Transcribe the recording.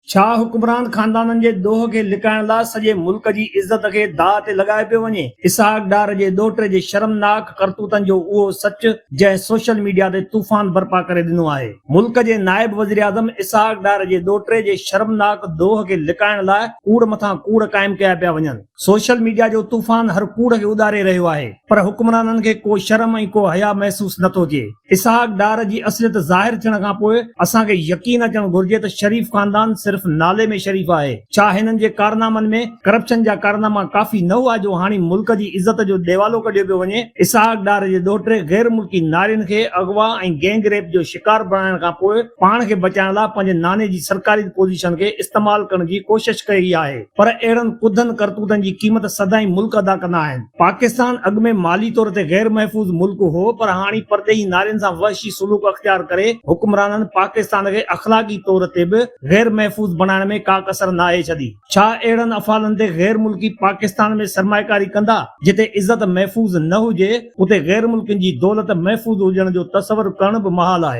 छा हुक्मरान खानदाननि जे दोह खे लिकाइण लाइ सॼे मुल्क जी इज़त खे दाअ ते लॻाए पियो वञे। इसहाक डार जे ॾोहिटे जे शर्मनाक करतूतनि जो उहो सच जंहिं सोशल मीडिया ते तूफ़ान बर्पा करे ॾिनो आहे। मुल्क जे नायब वज़ीर आज़म इसहाक डार जे ॾोहिटे जे शर्मनाक दोह खे लिकाइण लाइ कूड़ मथां कूड़ क़ाइम कया पिया वञनि। सोशल मीडिया जो तूफ़ान हर कूड़ खे उॾारे रहियो आहे, पर हुक्मराननि खे को शर्म ऐं को हया महसूस नथो थिए। इसहाक डार जी असलियत ज़ाहिर थियण खां पोइ असांखे यकीन अचणु घुर्जे त शरीफ़ खानदान सिर्फ़ नाले में शरीफ़ आहे। छा हिननि जे कारनामनि में करप्शन जा कारनामा काफ़ी न हुआ जो हाणे मुल्क जी इज़त जो देवालो कढियो पियो वञे। इसहाक डार जे ॾोहिटे गैर मुल्की नारियुनि खे अगवा ऐं गैंग रेप जो शिकार बणाइण खां पोइ पाण खे बचाइण लाइ पंहिंजे नाने जी सरकारी पोजीशन खे इस्तेमाल करण जी कोशिश कई आहे, पर अहिड़नि कुधनि करतूतनि जी क़ीमत सदाई मुल्क अदा कंदा आहिनि। पाकिस्तान अॻु में माली तौर ते गैर महफ़ूज़ मुल्क हो, पर हाणे परदेही नारियुनि सां वहशी सुलूक अख्तियार करे हुक्मराननि पाकिस्तान खे अख़लाक़ी तौर ते बि गैर महफ़ूज़ बनाइण में का कसर न आहे छॾी। छा अहिड़नि अफ़ालनि ते गैर मुल्की पाकिस्तान में सरमाएकारी कंदा? जिते इज़त महफ़ूज़ न हुजे, उते गैर मुल्कियुनि जी दौलत महफ़ूज़ हुजण जो तसवुर करण बि महाल आहे।